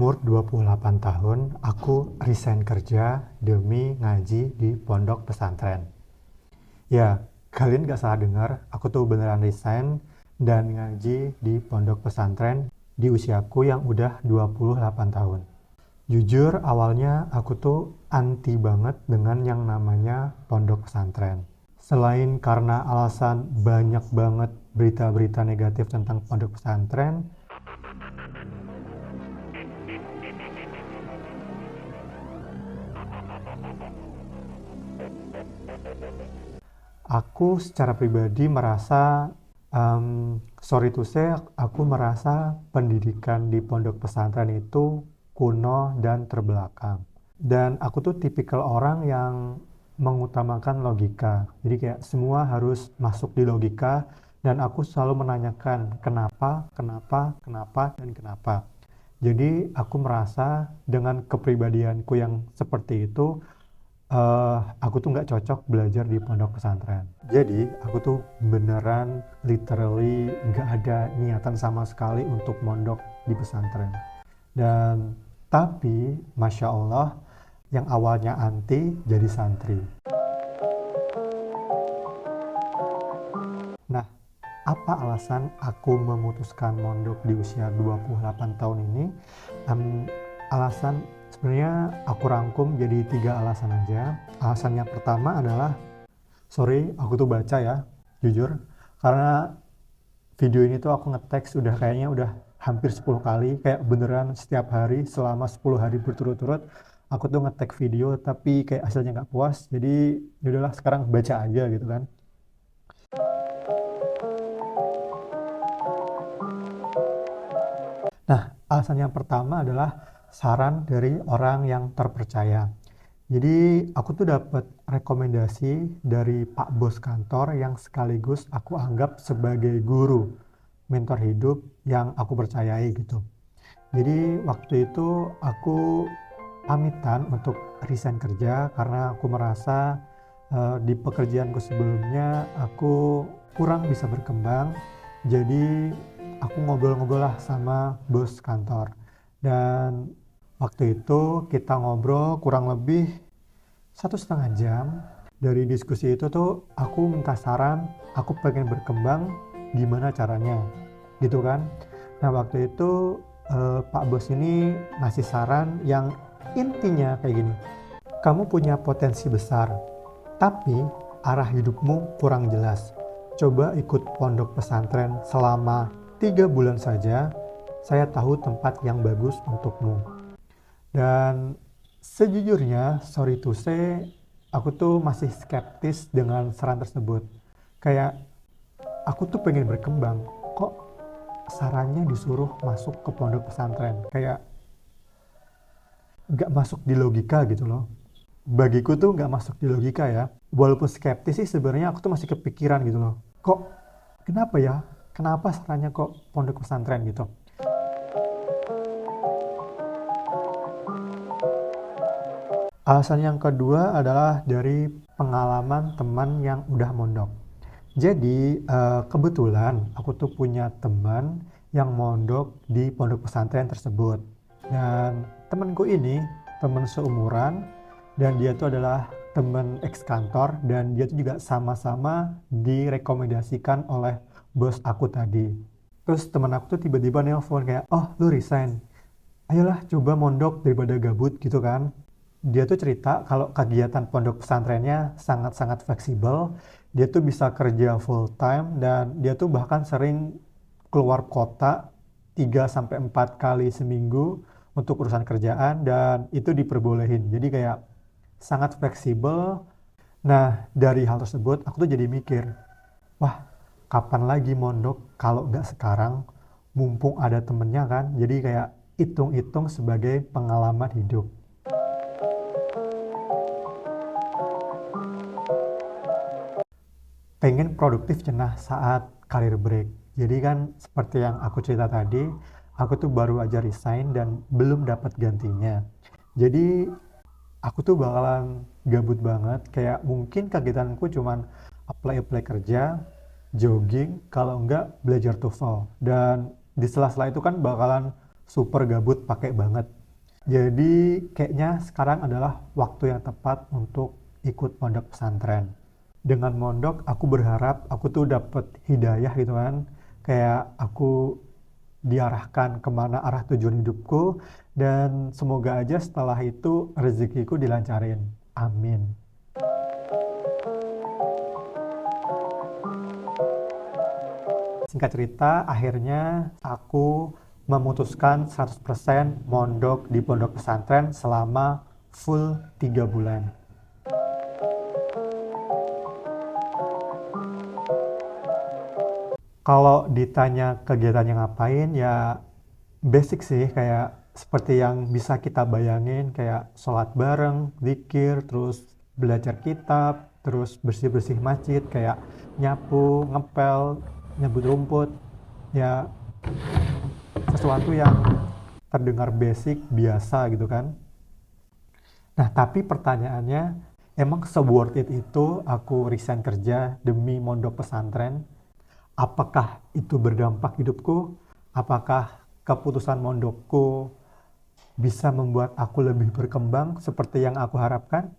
Umur 28 tahun, aku resign kerja demi ngaji di pondok pesantren. Ya, kalian gak salah dengar, aku tuh beneran resign dan ngaji di pondok pesantren di usiaku yang udah 28 tahun. Jujur, awalnya aku tuh anti banget dengan yang namanya pondok pesantren. Selain karena alasan banyak banget berita-berita negatif tentang pondok pesantren, aku secara pribadi merasa, sorry to say, aku merasa pendidikan di pondok pesantren itu kuno dan terbelakang. Dan aku tuh tipikal orang yang mengutamakan logika. Jadi kayak semua harus masuk di logika dan aku selalu menanyakan kenapa, kenapa, kenapa, dan kenapa. Jadi aku merasa dengan kepribadianku yang seperti itu, aku tuh nggak cocok belajar di pondok pesantren. Jadi aku tuh beneran literally nggak ada niatan sama sekali untuk mondok di pesantren. Dan tapi Masya Allah, yang awalnya anti jadi santri. Nah, apa alasan aku memutuskan mondok di usia 28 tahun ini? Alasan sebenarnya aku rangkum jadi 3 alasan aja. Alasan yang pertama adalah, sorry aku tuh baca ya, jujur, karena video ini tuh aku nge-text kayaknya udah hampir 10 kali, kayak beneran setiap hari selama 10 hari berturut-turut aku tuh nge-tag video tapi kayak hasilnya nggak puas, jadi yaudahlah sekarang baca aja gitu kan. Nah, alasan yang pertama adalah saran dari orang yang terpercaya. Jadi aku tuh dapat rekomendasi dari Pak Bos kantor yang sekaligus aku anggap sebagai guru, mentor hidup yang aku percayai gitu. Jadi waktu itu aku pamitan untuk resign kerja karena aku merasa di pekerjaanku sebelumnya aku kurang bisa berkembang. Jadi aku ngobrol-ngobrol lah sama bos kantor. Dan waktu itu kita ngobrol kurang lebih 1,5 jam. Dari diskusi itu tuh aku minta saran, aku pengen berkembang, gimana caranya, gitu kan. Nah waktu itu Pak Bos ini ngasih saran yang intinya kayak gini. Kamu punya potensi besar, tapi arah hidupmu kurang jelas. Coba ikut pondok pesantren selama 3 bulan saja, saya tahu tempat yang bagus untukmu. Dan sejujurnya, sorry to say, aku tuh masih skeptis dengan saran tersebut. Kayak aku tuh pengen berkembang, kok sarannya disuruh masuk ke pondok pesantren, kayak gak masuk di logika gitu loh. Bagiku tuh gak masuk di logika ya. Walaupun skeptis sih sebenarnya aku tuh masih kepikiran gitu loh. Kok kenapa ya? Kenapa sarannya kok pondok pesantren gitu? Alasan yang kedua adalah dari pengalaman teman yang udah mondok. Jadi kebetulan aku tuh punya teman yang mondok di pondok pesantren tersebut. Dan temanku ini teman seumuran dan dia tuh adalah teman ex kantor dan dia tuh juga sama-sama direkomendasikan oleh bos aku tadi. Terus teman aku tuh tiba-tiba nelpon kayak, oh lu resign, ayolah coba mondok daripada gabut gitu kan. Dia tuh cerita kalau kegiatan pondok pesantrennya sangat-sangat fleksibel, dia tuh bisa kerja full time dan dia tuh bahkan sering keluar kota 3-4 kali seminggu untuk urusan kerjaan dan itu diperbolehin. Jadi kayak sangat fleksibel. Nah, dari hal tersebut aku tuh jadi mikir, wah, kapan lagi mondok kalau nggak sekarang, mumpung ada temennya kan. Jadi kayak hitung-hitung sebagai pengalaman hidup. Pengen produktif cenah saat career break. Jadi kan seperti yang aku cerita tadi, aku tuh baru aja resign dan belum dapat gantinya. Jadi aku tuh bakalan gabut banget, kayak mungkin kegiatanku cuman apply kerja, jogging, kalau enggak belajar TOEFL. Dan di sela-sela itu kan bakalan super gabut pakai banget. Jadi kayaknya sekarang adalah waktu yang tepat untuk ikut pondok pesantren. Dengan mondok aku berharap aku tuh dapet hidayah gitu kan. Kayak aku diarahkan kemana arah tujuan hidupku, dan semoga aja setelah itu rezekiku dilancarin. Amin. Singkat cerita, akhirnya aku memutuskan 100% mondok di pondok pesantren selama full 3 bulan. Kalau ditanya kegiatannya ngapain, ya basic sih, kayak seperti yang bisa kita bayangin, kayak sholat bareng, zikir, terus belajar kitab, terus bersih-bersih masjid, kayak nyapu, ngepel, nyebut rumput, ya sesuatu yang terdengar basic, biasa gitu kan. Nah, tapi pertanyaannya, emang se-worth it itu aku resign kerja demi mondok pesantren? Apakah itu berdampak hidupku? Apakah keputusan mondokku bisa membuat aku lebih berkembang seperti yang aku harapkan?